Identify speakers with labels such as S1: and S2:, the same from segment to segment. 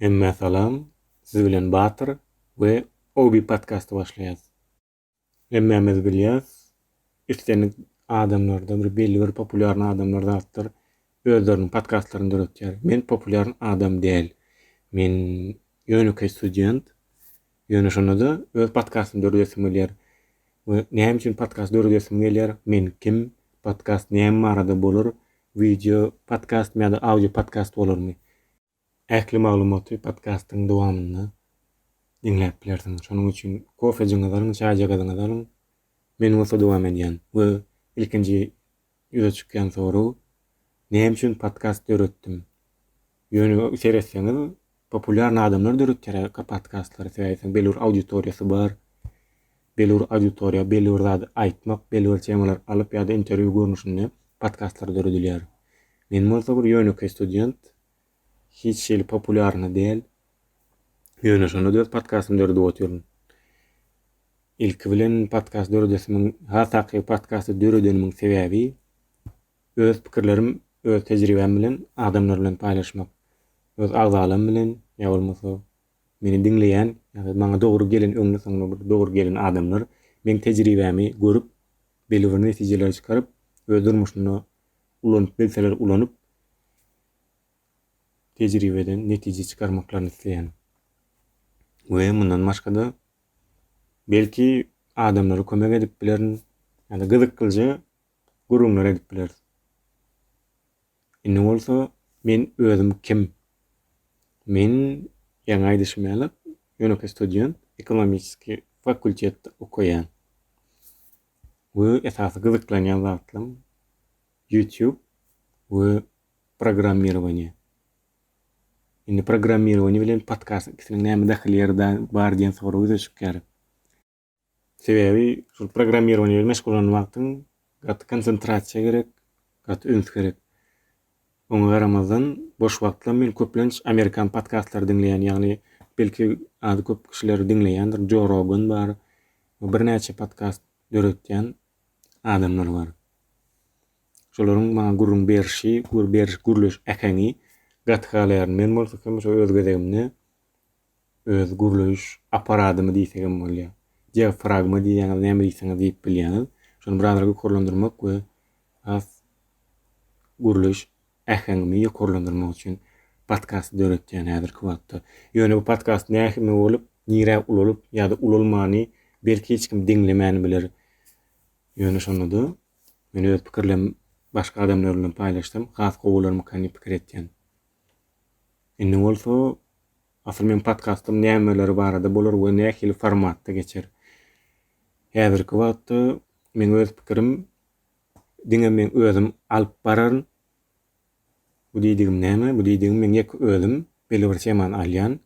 S1: Emme salam, siz bilen Batyr we Obi podcasty başlaýar. Emmemiz bilýär, istenik adamlarda bir belli bir populyar adamlar zatdyr. Özleriniň podcastlaryny döretýär. Men populyar adam däl. Men ýönükli student. Ýöne şonda öz podcastymy döretýäsim gelýär. We näme üçin podcast döretýäsim gelýär? Men kim? Podcast näme marada bolar? Video podcast ýa-da audio podcast bolarmy? Ähli maglumaty podcastyň dowamyny dinläp bilersiň. Şonuň üçin kofejiňizi alyň, çaýjagyňyzy alyň. Men bolsa dowam edýän. We ilkinji ýüze çykýan soru, näme üçin podcast döretdim? Ýöne seretseňiz, populyar adamlar döretýär podcastlary sebäpli belli bir auditoriýasy bar. Belli bir auditoriýa, belli bir zady aýtmak, belli bir temalar alyp ýa-da interwiu görnüşinde podcastlar döredilýär. Men bolsa bir ýönükli student, hiç şeyli populyarny däl. Ýöne şonu döp podcastym döredip oturýan. Ilki bilen podcast döredesimiň, hasaky podcasty döredenimin sebäbi öz pikirlerim, öz tejribem bilen adamlar bilen paýlaşmak. Öz agzalym bilen, ýa bolmasa meni dinleýän, ýa-da maňa dogry gelen, öňüne soňra dogry gelen adamlar men tejribämi görüp, belli bir netijeler çykaryp, öz durmuşyna ulanyp bilseler ulanyp tejribeden netije çykarmaklaryny isleýän. We mundan başga da belki adamlara kömek edip bilerin, ýa-da gyzyk kılja gurulmalar edip biler. Indi bolsa men özüm kim? Men ýa-da aýdyşmaly ýönükli student, ekonomiski fakultetde okuýan. We esasy gyzyklanýan zatlarym YouTube we programmirowanie. Indi programmirowanie bilen podcast ikisiniň näme dahilýeri bar diýen soruw ýüze çykýar. Sebäbi şu programmirowanie bilen meşgul bolan wagtyň gaty konsentrasiýa gerek, gaty üns gerek. Oňa garamazdan boş wagtlar men köplenç Amerikan podcastlary dinleýän, ýagny belki ady köp kişiler dinleýändir. Joe Rogan bar, bir näçe podcast döretýän adamlar bar. Şolaryň maňa gurrun berişi, gurluş äkäňi gathalar men bolsa kömüş öz gezegimni, öz gurluş aparatymy diýsegem bolýar. Diafragma diýen näme diýseňiz diýip bilýäňiz. Şonu birazra ýokurlandyrmak we as gurluş äkäňimi ýokurlandyrmak üçin podcast döretýän häzirki wagtda. Ýöne bu podcast näme bolup, nire ululup ýa-da ululmany belki hiç kim dinlemäni biler. Ýöne şonu da men öz pikirlerimi başga adamlar bilen paýlaşdym, has gowularmy kany pikir etýän. Indi bolsa asl men podcastym nämeleri barada bolar we nähili formatda geçer. Häzirki wagtda men öz pikirim diňe men özüm alyp barar. Bu diýdigim näme? Bu diýdigim men ýek özüm belli bir temany alýan.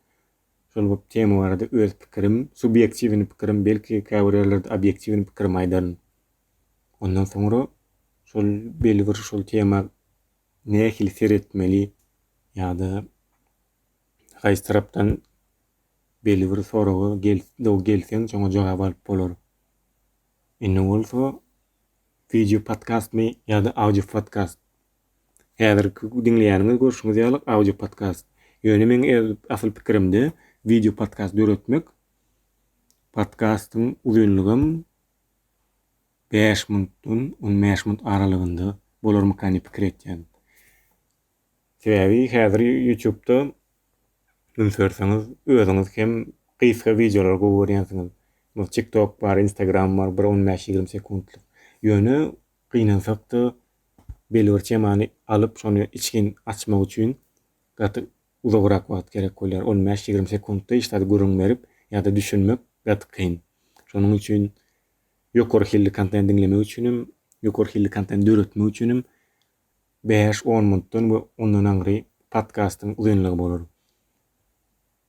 S1: Şol bu tema barada öz pikirim, subyektiwni pikirim, belki käwrelerde obyektiwni pikirim aýdaryn. Ondan soňra şol belli bir şol tema nähili seretmeli ýa-da gaýsy tarapdan belli bir soragy gelseň şoňa jogap alyp bolar. Indi bolsa video podcastmy ýa-da audio podcast. Häzirki dinleýäniňiz görüşiňiz ýalyk audio podcast. Ýöne men asl pikirimde video podcast döretmek. Podcastym uzunlugym 5 minutdan 15 minut aralygynda bolarmy kany pikir etýän. Sebäbi häzir YouTube'da ünserseňiz özüňiz hem gysga videolar görýänsiňiz. Bu TikTok bar, Instagram bar, 15-20 sekundlyk. Ýöne gynansak da belli bir temany alyp şonu içgin açmak üçin gaty uzagrak wagt gerek bolýar. 15-20 sekundda işleri görüň berip ýa-da düşünmek gaty kyn. Şonuň üçin ýokary hilli kontent dinlemek üçinim, ýokary hilli kontent döretmek üçinim 5-10 minutdan we ondan aňry podcastyň uzunlygy bolar.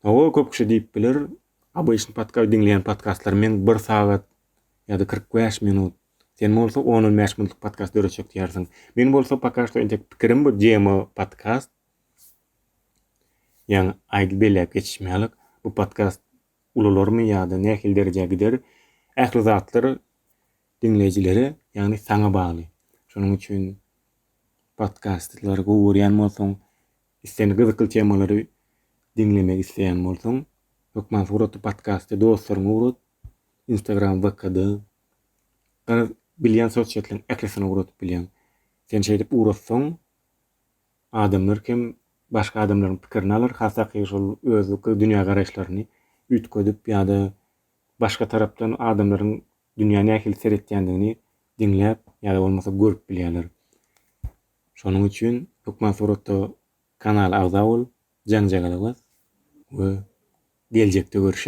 S1: O köp kişi diýip biler, abyşyn podcast dinleýän podcastlar men 1 sagat ýa-da 45 minut. Sen bolsa 10-15 minutlyk podcast döretjek diýersiň. Men bolsa pakasta entek pikirim bu demo podcast. Ýa-ni aýdyp belläp geçişmälik. Bu podcast ulalarmy ýa-da nähili derejäge gider? Ähli zatlar dinleýijileri, ýagny saňa bagly. Şonuň üçin podcastlary görýän bolsaň, isteň gyzykly temalary dinlemek isleýän bolsaň, Lukman Suratu podcasty dostlaryňa urut, Instagram WKD, bilýän sosial ekresine urutup bilýän. Sen şeýdip urutsaň, adamlar kim başga adamlaryň pikirini alar, hassaky şol özüki dünýä garaşlaryny ütkedip ýa-da başga tarapdan adamlaryň dünýä nähili seretýändigini dinläp ýa-da bolmasa görüp bilýärler. Şonuň üçin Lukman Suratu kanal agza bol, jaňjagalaýas we geljekde görüşen